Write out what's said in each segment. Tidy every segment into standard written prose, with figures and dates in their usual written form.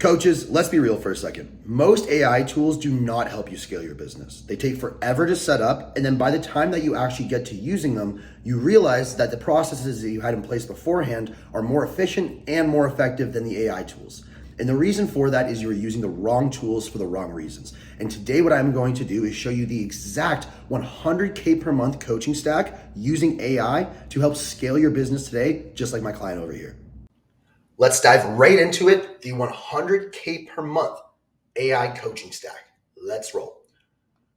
Coaches, let's be real for a second. Most AI tools do not help you scale your business. They take forever to set up, and then by the time that you actually get to using them, you realize that the processes that you had in place beforehand are more efficient and more effective than the AI tools. And the reason for that is you're using the wrong tools for the wrong reasons. And today what I'm going to do is show you the exact 100K per month coaching stack using AI to help scale your business today, just like my client over here. Let's dive right into it. The 100K per month AI coaching stack. Let's roll.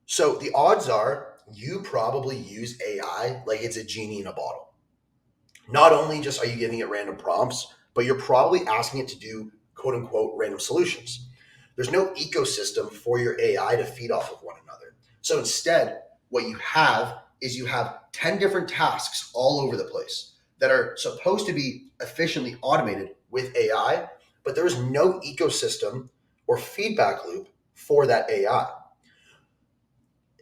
So the odds are you probably use AI like it's a genie in a bottle. Not only just are you giving it random prompts, but you're probably asking it to do quote unquote random solutions. There's no ecosystem for your AI to feed off of one another. So instead, what you have is you have 10 different tasks all over the place that are supposed to be efficiently automated with AI, but there is no ecosystem or feedback loop for that AI.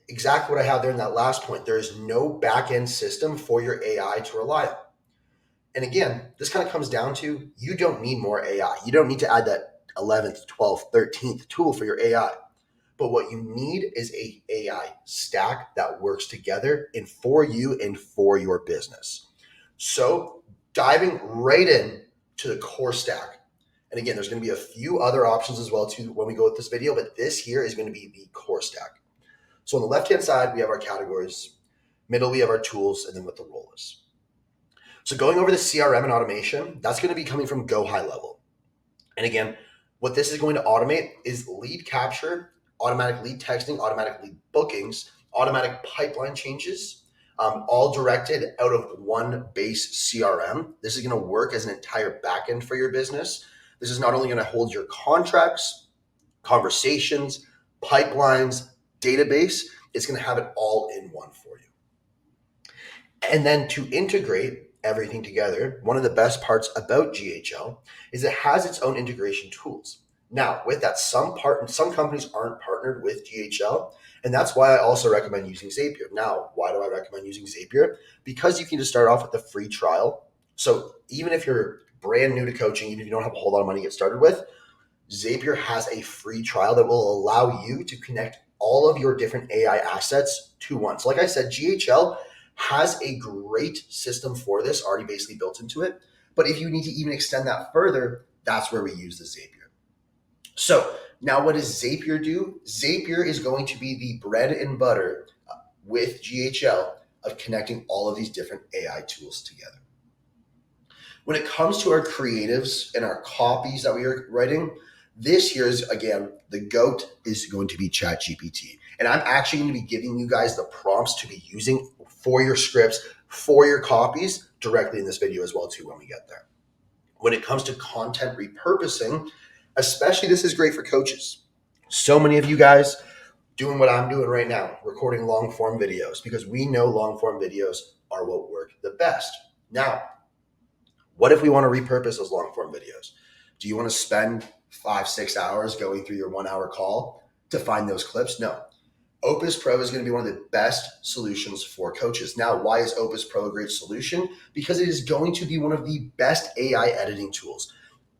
Exactly what I have there in that last point. There is no back-end system for your AI to rely on. And again, this kind of comes down to you don't need more AI. You don't need to add that 11th, 12th, 13th tool for your AI. But what you need is a AI stack that works together and for you and for your business. So diving right in to the core stack. And again, there's going to be a few other options as well too when we go with this video, but this here is going to be the core stack. So on the left-hand side, we have our categories. Middle, we have our tools, and then what the role is. So going over the CRM and automation, that's going to be coming from GoHighLevel. And again, what this is going to automate is lead capture, automatic lead texting, automatic lead bookings, automatic pipeline changes, all directed out of one base CRM. This is going to work as an entire backend for your business. This is not only going to hold your contracts, conversations, pipelines, database, it's going to have it all in one for you. And then to integrate everything together, one of the best parts about GHL is it has its own integration tools. Now, with that, some companies aren't partnered with GHL, and that's why I also recommend using Zapier. Now, why do I recommend using Zapier? Because you can just start off with a free trial. So even if you're brand new to coaching, even if you don't have a whole lot of money to get started with, Zapier has a free trial that will allow you to connect all of your different AI assets to one. So like I said, GHL has a great system for this already basically built into it. But if you need to even extend that further, that's where we use the Zapier. So now what does Zapier do? Zapier is going to be the bread and butter with GHL of connecting all of these different AI tools together. When it comes to our creatives and our copies that we are writing, this here is, again, the GOAT is going to be ChatGPT. And I'm actually going to be giving you guys the prompts to be using for your scripts, for your copies directly in this video as well too when we get there. When it comes to content repurposing, especially this is great for coaches. So many of you guys doing what I'm doing right now, recording long form videos, because we know long form videos are what work the best. Now, what if we want to repurpose those long form videos? Do you want to spend 5-6 hours going through your 1 hour call to find those clips? No. Opus Pro is going to be one of the best solutions for coaches. Now, why is Opus Pro a great solution? Because it is going to be one of the best AI editing tools.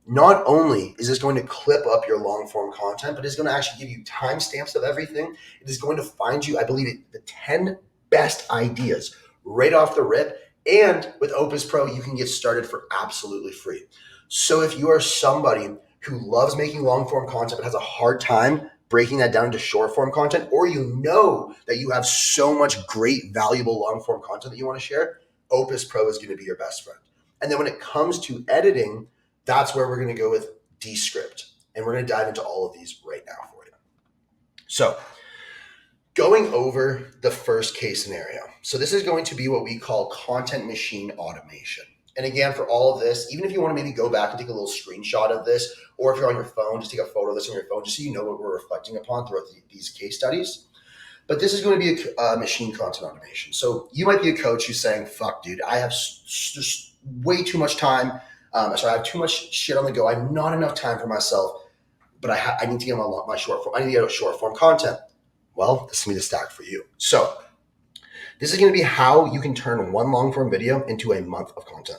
Not only is this going to clip up your long form content, but it's going to actually give you timestamps of everything. It is going to find you, I believe, the 10 best ideas right off the rip. And with Opus Pro, you can get started for absolutely free. So if you are somebody who loves making long form content but has a hard time breaking that down into short form content, or you know that you have so much great, valuable long form content that you want to share, Opus Pro is going to be your best friend. And then when it comes to editing, that's where we're going to go with Descript. And we're going to dive into all of these right now for you. So going over the first case scenario. So this is going to be what we call content machine automation. And again, for all of this, even if you want to maybe go back and take a little screenshot of this, or if you're on your phone, just take a photo of this on your phone, just so you know what we're reflecting upon throughout these case studies. But this is going to be a machine content automation. So you might be a coach who's saying, fuck, dude, I have just way too much time. I have too much shit on the go. I have not enough time for myself, but I need to get my short form. I need to get out short form content. Well, this is going to be the stack for you. So this is going to be how you can turn one long form video into a month of content.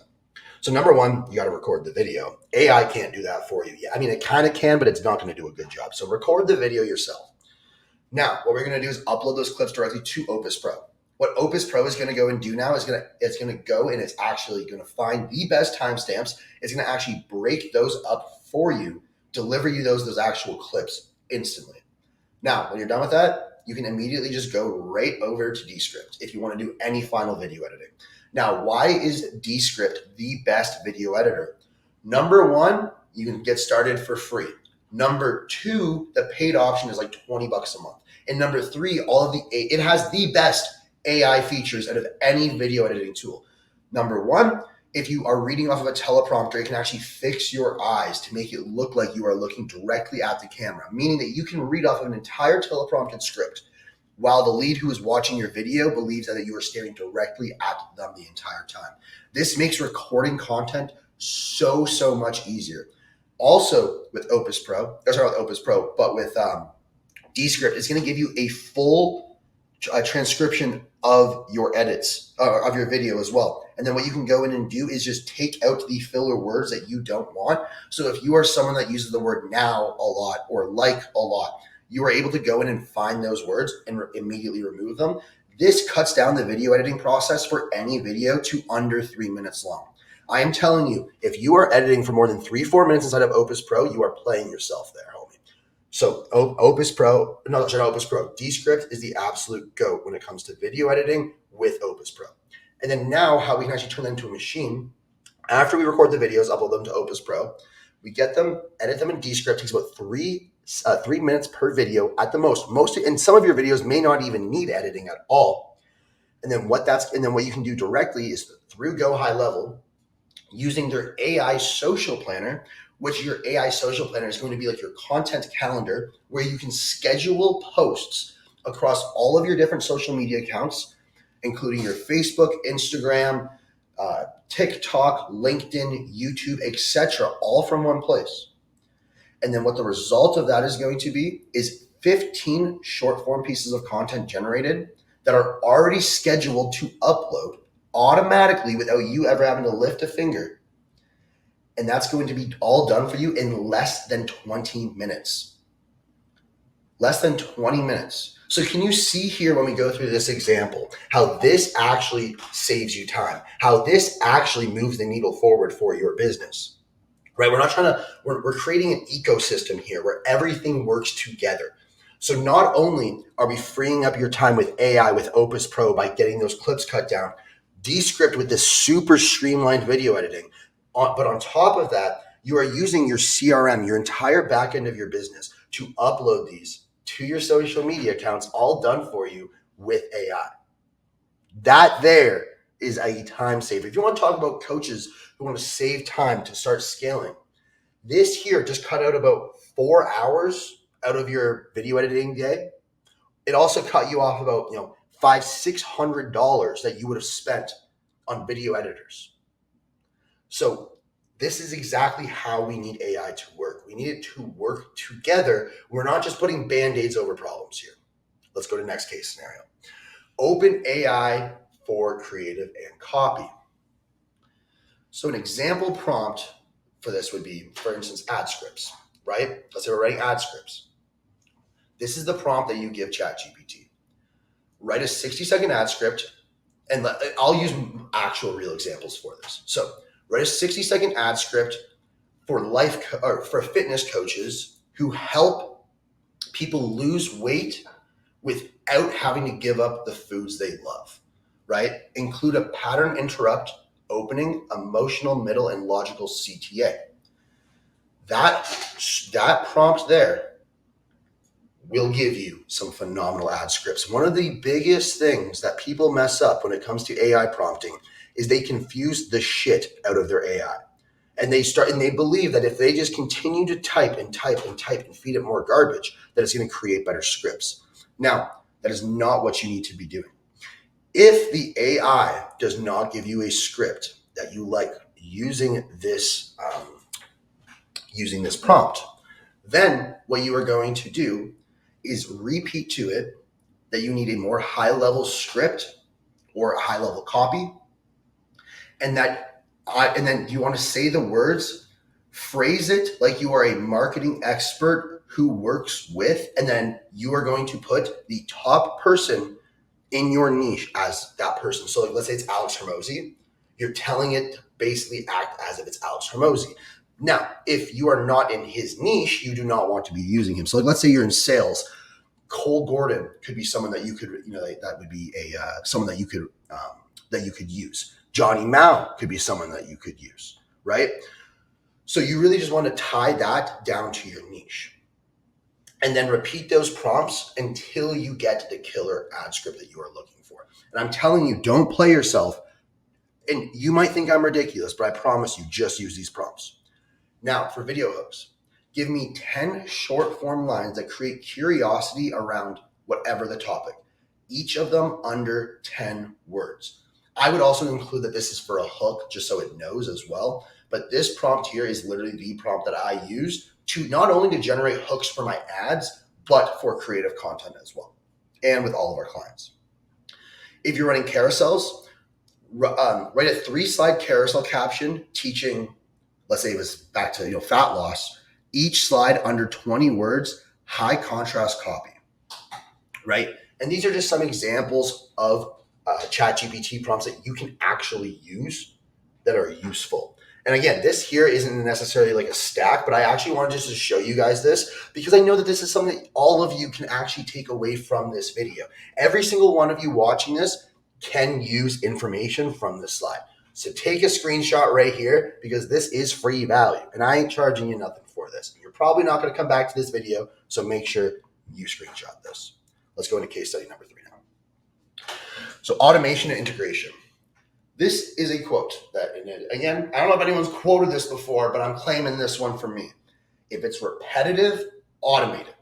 So number one, you got to record the video. AI can't do that for you. Yeah, I mean, it kind of can, but it's not going to do a good job. So record the video yourself. Now, what we're going to do is upload those clips directly to Opus Pro. What Opus Pro is going to go and do now is it's going to go and it's actually going to find the best timestamps. It's going to actually break those up for you, deliver you those actual clips instantly. Now, when you're done with that, you can immediately just go right over to Descript if you want to do any final video editing. Now, why is Descript the best video editor? Number one, you can get started for free. Number two, the paid option is like $20 a month. And number three, it has the best AI features out of any video editing tool. Number one, if you are reading off of a teleprompter, it can actually fix your eyes to make it look like you are looking directly at the camera, meaning that you can read off of an entire teleprompted script while the lead who is watching your video believes that you are staring directly at them the entire time. This makes recording content so much easier. Also with Opus Pro, but with Descript, it's going to give you a full transcription of your edits, of your video as well. And then what you can go in and do is just take out the filler words that you don't want. So if you are someone that uses the word now a lot or like a lot, you are able to go in and find those words and immediately remove them. This cuts down the video editing process for any video to under 3 minutes long. I am telling you, if you are editing for more than 3-4 minutes inside of Opus Pro, you are playing yourself there, homie. So Descript is the absolute GOAT when it comes to video editing with Opus Pro. And then now how we can actually turn that into a machine, after we record the videos, upload them to Opus Pro, we get them, edit them in Descript. It takes about 3 minutes per video at the most. And some of your videos may not even need editing at all. And then what you can do directly is through GoHighLevel, using their AI social planner, which your AI social planner is going to be like your content calendar, where you can schedule posts across all of your different social media accounts, including your Facebook, Instagram, TikTok, LinkedIn, YouTube, etc., all from one place. And then what the result of that is going to be is 15 short form pieces of content generated that are already scheduled to upload automatically without you ever having to lift a finger. And that's going to be all done for you in less than 20 minutes. Less than 20 minutes. So can you see here when we go through this example, how this actually saves you time, how this actually moves the needle forward for your business, right? We're creating an ecosystem here where everything works together. So not only are we freeing up your time with AI, with Opus Pro by getting those clips cut down, Descript with this super streamlined video editing, but on top of that, you are using your CRM, your entire back end of your business, to upload these to your social media accounts, all done for you with AI. That there is a time saver. If you want to talk about coaches who want to save time to start scaling, this here just cut out about 4 hours out of your video editing day. It also cut you off about $500-$600 that you would have spent on video editors. So this is exactly how we need AI to work. We need it to work together. We're not just putting Band-Aids over problems here. Let's go to the next case scenario. Open AI for creative and copy. So an example prompt for this would be, for instance, ad scripts, right? Let's say we're writing ad scripts. This is the prompt that you give ChatGPT. Write a 60-second ad script, and I'll use actual real examples for this. So write a 60-second ad script for fitness coaches who help people lose weight without having to give up the foods they love, right? Include a pattern interrupt, opening, emotional, middle, and logical CTA. That prompt there will give you some phenomenal ad scripts. One of the biggest things that people mess up when it comes to AI prompting is they confuse the shit out of their AI. And they believe that if they just continue to type and feed it more garbage, that it's going to create better scripts. Now, that is not what you need to be doing. If the AI does not give you a script that you like using this prompt, then what you are going to do is repeat to it that you need a more high-level script or a high-level copy, and that And then you want to say the words, phrase it like you are a marketing expert who works with, and then you are going to put the top person in your niche as that person. So like, let's say it's Alex Hermosi. You're telling it to basically act as if it's Alex Hermosi. Now, if you are not in his niche, you do not want to be using him. So like, let's say you're in sales. Cole Gordon could be someone that you could, that would be someone that you could use. Johnny Mao could be someone that you could use, right? So you really just want to tie that down to your niche. And then repeat those prompts until you get to the killer ad script that you are looking for. And I'm telling you, don't play yourself. And you might think I'm ridiculous, but I promise you, just use these prompts. Now, for video hooks, give me 10 short form lines that create curiosity around whatever the topic, each of them under 10 words. I would also include that this is for a hook, just so it knows as well. But this prompt here is literally the prompt that I use to not only to generate hooks for my ads, but for creative content as well, and with all of our clients. If you're running carousels, write a 3-slide carousel caption teaching, let's say it was back to fat loss, each slide under 20 words, high contrast copy, right? And these are just some examples of ChatGPT prompts that you can actually use that are useful. And again, this here isn't necessarily like a stack, but I actually wanted just to show you guys this because I know that this is something that all of you can actually take away from this video. Every single one of you watching this can use information from this slide. So take a screenshot right here because this is free value and I ain't charging you nothing for this. You're probably not going to come back to this video, so make sure you screenshot this. Let's go into case study number 3 now. So automation and integration. This is a quote that, again, I don't know if anyone's quoted this before, but I'm claiming this one for me. If it's repetitive, automate it.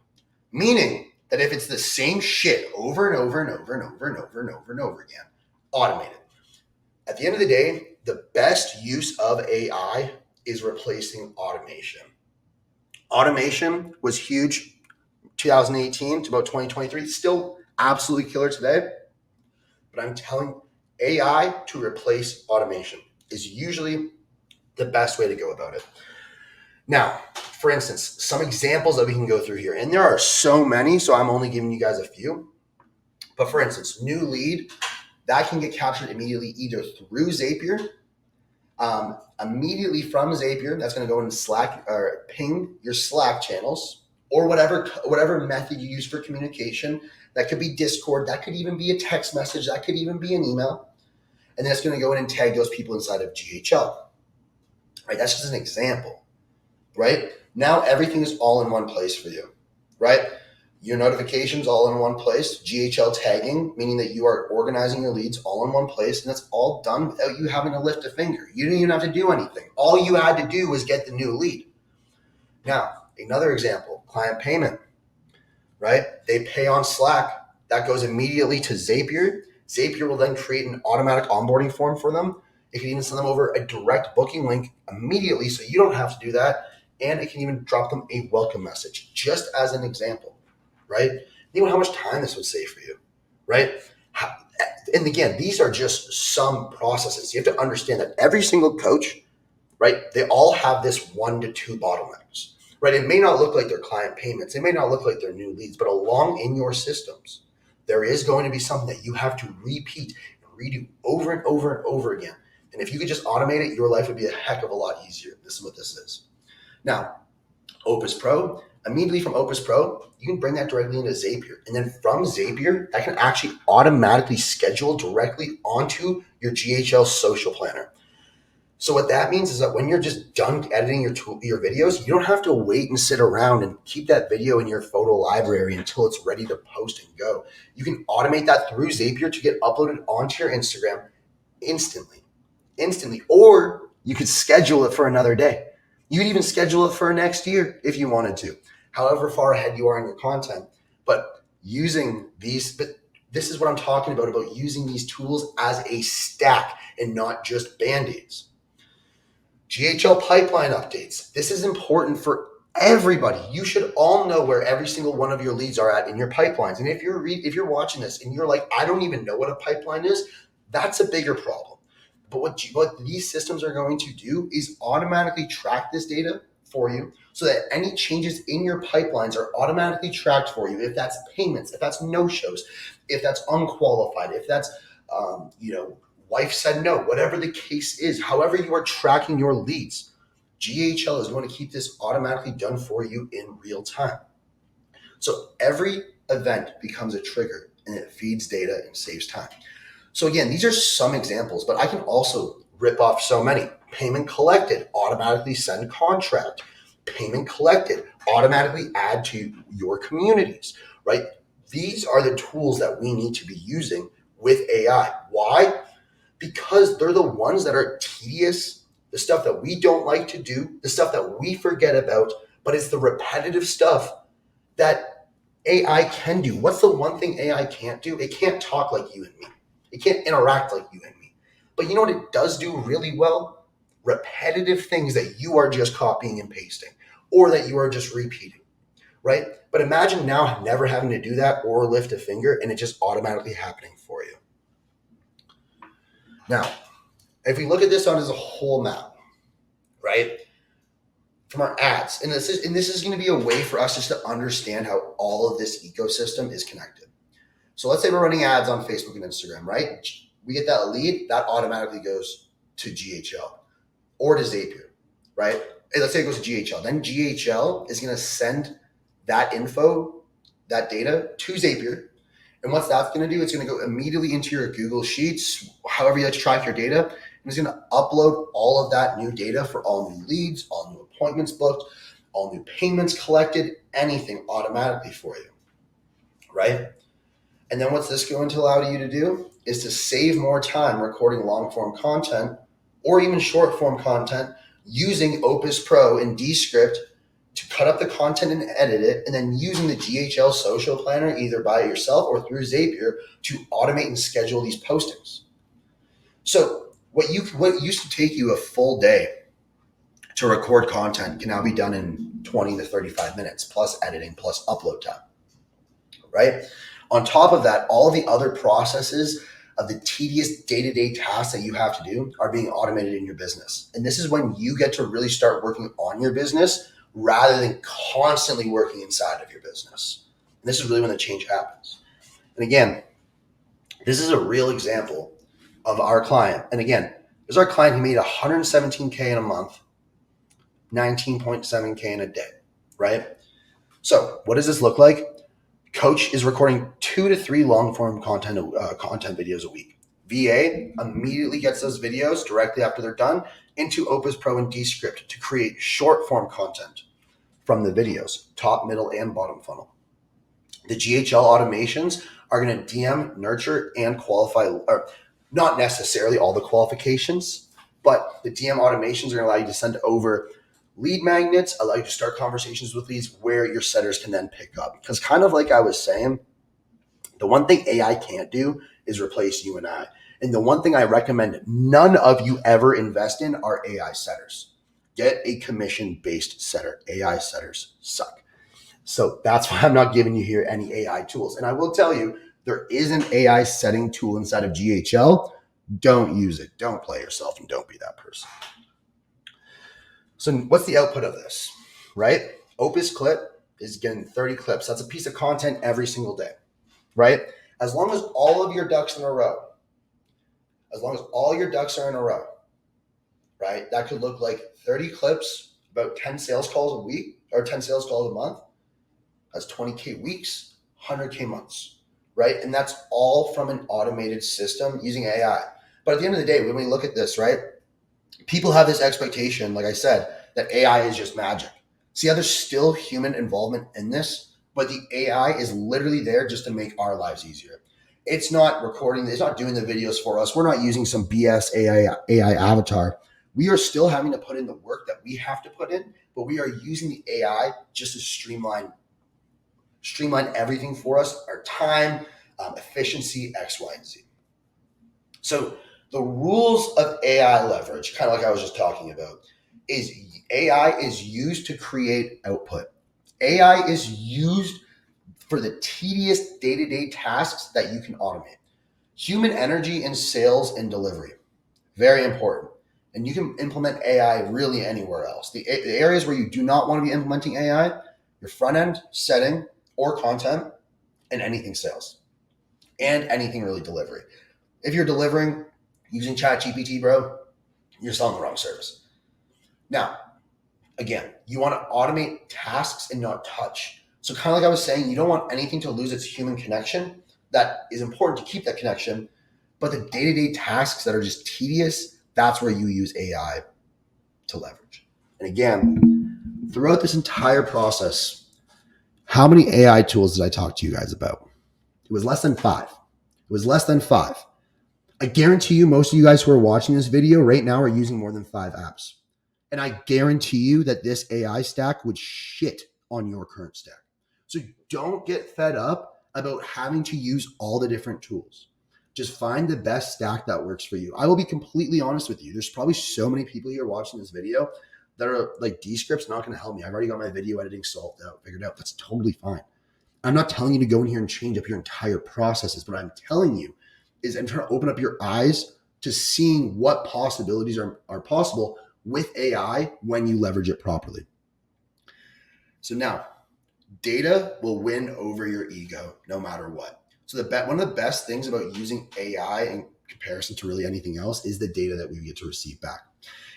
Meaning that if it's the same shit over and over and over and over and over and over and over again, automate it. At the end of the day, the best use of AI is replacing automation. Automation was huge 2018 to about 2023. Still absolutely killer today. But I'm telling AI to replace automation is usually the best way to go about it. Now, for instance, some examples that we can go through here, and there are so many, so I'm only giving you guys a few. But for instance, new lead, that can get captured immediately either through Zapier, immediately from Zapier, that's going to go into Slack or ping your Slack channels, or whatever method you use for communication. That could be Discord, that could even be a text message, that could even be an email. And then it's going to go in and tag those people inside of GHL. Right? That's just an example. Right? Now everything is all in one place for you. Right? Your notifications all in one place. GHL tagging, meaning that you are organizing your leads all in one place, and that's all done without you having to lift a finger. You didn't even have to do anything. All you had to do was get the new lead. Now, another example, client payment. Right? They pay on Slack. That goes immediately to Zapier. Zapier will then create an automatic onboarding form for them. It can even send them over a direct booking link immediately so you don't have to do that. And it can even drop them a welcome message, just as an example, right? Think about how much time this would save for you, right? And again, these are just some processes. You have to understand that every single coach, right, they all have this 1 to 2 bottlenecks. Right? It may not look like their client payments. It may not look like their new leads, but along in your systems, there is going to be something that you have to repeat and redo over and over and over again. And if you could just automate it, your life would be a heck of a lot easier. This is what this is. Now, Opus Pro, immediately from Opus Pro, you can bring that directly into Zapier. And then from Zapier, that can actually automatically schedule directly onto your GHL social planner. So what that means is that when you're just done editing your videos, you don't have to wait and sit around and keep that video in your photo library until it's ready to post and go. You can automate that through Zapier to get uploaded onto your Instagram instantly. Or you could schedule it for another day. You could even schedule it for next year if you wanted to, however far ahead you are in your content. But using these, this is what I'm talking about using these tools as a stack and not just Band-Aids. GHL pipeline updates. This is important for everybody. You should all know where every single one of your leads are at in your pipelines. And if you're watching this and you're like, I don't even know what a pipeline is, that's a bigger problem. But what these systems are going to do is automatically track this data for you so that any changes in your pipelines are automatically tracked for you. If that's payments, if that's no-shows, if that's unqualified, if that's, wife said no, whatever the case is, however you are tracking your leads, GHL is going to keep this automatically done for you in real time. So every event becomes a trigger and it feeds data and saves time. So again, these are some examples, but I can also rip off so many. Payment collected, automatically send contract. Payment collected, automatically add to your communities, right? These are the tools that we need to be using with AI. Why? Because they're the ones that are tedious, the stuff that we don't like to do, the stuff that we forget about, but it's the repetitive stuff that AI can do. What's the one thing AI can't do? It can't talk like you and me. It can't interact like you and me. But you know what it does do really well? Repetitive things that you are just copying and pasting or that you are just repeating, right? But imagine now never having to do that or lift a finger and it just automatically happening for you. Now, if we look at this on as a whole map, right? From our ads, and this is going to be a way for us just to understand how all of this ecosystem is connected. So let's say we're running ads on Facebook and Instagram, right? We get that lead, that automatically goes to GHL or to Zapier, right? Hey, let's say it goes to GHL. Then GHL is going to send that info, that data to Zapier. And what that's going to do, it's going to go immediately into your Google Sheets, however you like to track your data. And it's going to upload all of that new data for all new leads, all new appointments booked, all new payments collected, anything automatically for you, right? And then what's this going to allow you to do is to save more time recording long form content or even short form content using Opus Pro and Descript to cut up the content and edit it, and then using the GHL social planner either by yourself or through Zapier to automate and schedule these postings. So what used to take you a full day to record content can now be done in 20 to 35 minutes plus editing plus upload time, right? On top of that, all of the other processes of the tedious day-to-day tasks that you have to do are being automated in your business. And this is when you get to really start working on your business rather than constantly working inside of your business. And this is really when the change happens. And again, this is a real example of our client. And again, there's our client who made $117K in a month, 19.7K in a day, right? So what does this look like? Coach is recording 2 to 3 long form content videos a week. VA immediately gets those videos directly after they're done into Opus Pro and Descript to create short form content from the videos, top, middle, and bottom funnel. The GHL automations are going to DM, nurture, and qualify, or not necessarily all the qualifications, but the DM automations are going to allow you to send over lead magnets, allow you to start conversations with leads where your setters can then pick up. Because kind of like I was saying, the one thing AI can't do is replace you and I. And the one thing I recommend none of you ever invest in are AI setters. Get a commission-based setter. AI setters suck. So that's why I'm not giving you here any AI tools. And I will tell you, there is an AI setting tool inside of GHL. Don't use it. Don't play yourself and don't be that person. So what's the output of this, right? Opus Clip is getting 30 clips. That's a piece of content every single day, right? As long as all of your ducks in a row, right? That could look like 30 clips, about 10 sales calls a week or 10 sales calls a month. That's 20K weeks, 100K months, right? And that's all from an automated system using AI. But at the end of the day, when we look at this, right? People have this expectation, like I said, that AI is just magic. See how there's still human involvement in this, but the AI is literally there just to make our lives easier. It's not recording, it's not doing the videos for us. We're not using some BS AI avatar. We are still having to put in the work that we have to put in, but we are using the AI just to streamline everything for us, our time, efficiency, X, Y, and Z. So the rules of AI leverage, kind of like I was just talking about, is AI is used to create output. AI is used for the tedious day-to-day tasks that you can automate. Human energy in sales and delivery. Very important. And you can implement AI really anywhere else. The areas where you do not want to be implementing AI, your front end, setting, or content, and anything sales, and anything really delivery. If you're delivering using ChatGPT, bro, you're selling the wrong service. Now, again, you want to automate tasks and not touch. So kind of like I was saying, you don't want anything to lose its human connection. That is important to keep that connection. But the day-to-day tasks that are just tedious, that's where you use AI to leverage. And again, throughout this entire process, how many AI tools did I talk to you guys about? It was less than 5. It was less than 5. I guarantee you most of you guys who are watching this video right now are using more than 5 apps. And I guarantee you that this AI stack would shit on your current stack. So don't get fed up about having to use all the different tools. Just find the best stack that works for you. I will be completely honest with you. There's probably so many people here watching this video that are like, Descript's not going to help me. I've already got my video editing solved out, figured out. That's totally fine. I'm not telling you to go in here and change up your entire processes. What I'm telling you is I'm trying to open up your eyes to seeing what possibilities are possible with AI when you leverage it properly. So now, data will win over your ego no matter what. So one of the best things about using AI in comparison to really anything else is the data that we get to receive back.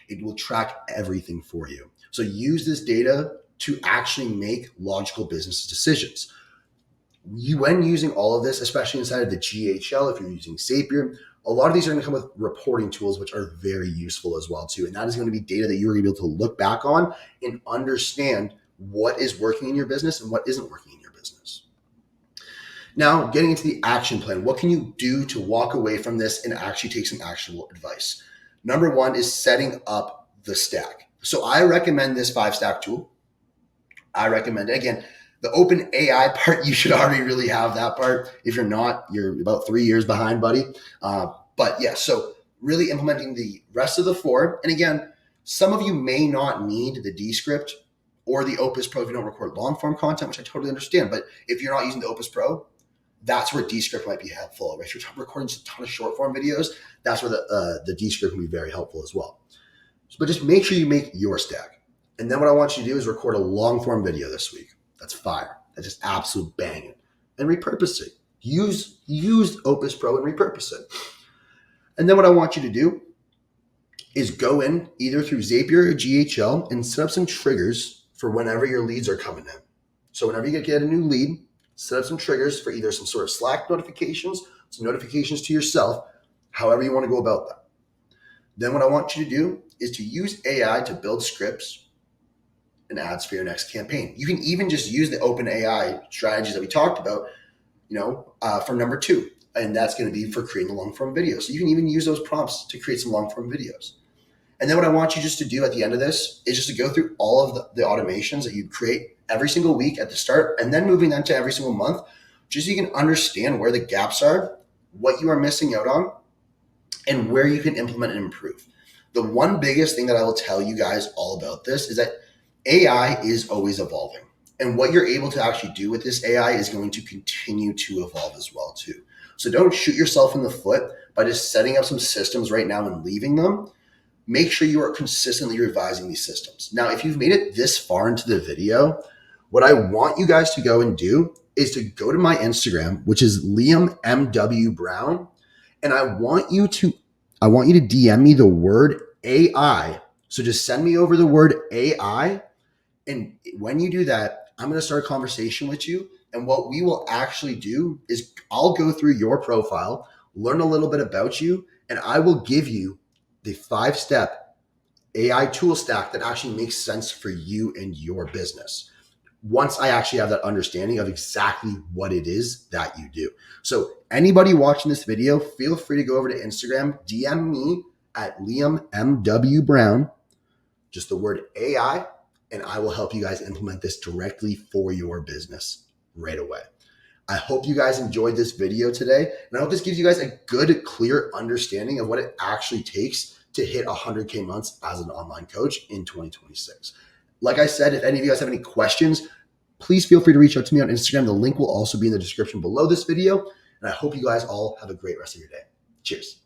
It will track everything for you. So use this data to actually make logical business decisions. When using all of this, especially inside of the GHL, if you're using Zapier, a lot of these are going to come with reporting tools, which are very useful as well too. And that is going to be data that you're going to be able to look back on and understand what is working in your business and what isn't working in your business. Now, getting into the action plan, what can you do to walk away from this and actually take some actionable advice? Number 1 is setting up the stack. So I recommend this 5-stack tool. I recommend it. Again, the open AI part, you should already really have that part. If you're not, you're about 3 years behind, buddy. But yeah, so really implementing the rest of the 4. And again, some of you may not need the Descript or the Opus Pro if you don't record long form content, which I totally understand. But if you're not using the Opus Pro, that's where Descript might be helpful. If you're recording a ton of short form videos, that's where the Descript can be very helpful as well. But just make sure you make your stack. And then what I want you to do is record a long form video this week. That's fire. That's just absolute banging. And repurpose it. Use Opus Pro and repurpose it. And then what I want you to do is go in either through Zapier or GHL and set up some triggers for whenever your leads are coming in. So whenever you get a new lead, set up some triggers for either some sort of Slack notifications, some notifications to yourself, however you want to go about that. Then what I want you to do is to use AI to build scripts and ads for your next campaign. You can even just use the open AI strategies that we talked about, for number 2. And that's going to be for creating a long form video. So you can even use those prompts to create some long form videos. And then what I want you just to do at the end of this is just to go through all of the automations that you create every single week at the start, and then moving them to every single month, just so you can understand where the gaps are, what you are missing out on, and where you can implement and improve. The one biggest thing that I will tell you guys all about this is that AI is always evolving. And what you're able to actually do with this AI is going to continue to evolve as well too. So don't shoot yourself in the foot by just setting up some systems right now and leaving them. Make sure you are consistently revising these systems. Now, if you've made it this far into the video, what I want you guys to go and do is to go to my Instagram, which is Liam MW Brown. And I want you to DM me the word AI. So just send me over the word AI. And when you do that, I'm going to start a conversation with you. And what we will actually do is I'll go through your profile, learn a little bit about you, and I will give you the 5-step AI tool stack that actually makes sense for you and your business. Once I actually have that understanding of exactly what it is that you do. So anybody watching this video, feel free to go over to Instagram, DM me at Liam MW Brown, just the word AI, and I will help you guys implement this directly for your business right away. I hope you guys enjoyed this video today, and I hope this gives you guys a good, clear understanding of what it actually takes to hit 100K months as an online coach in 2026. Like I said, if any of you guys have any questions, please feel free to reach out to me on Instagram. The link will also be in the description below this video, and I hope you guys all have a great rest of your day. Cheers.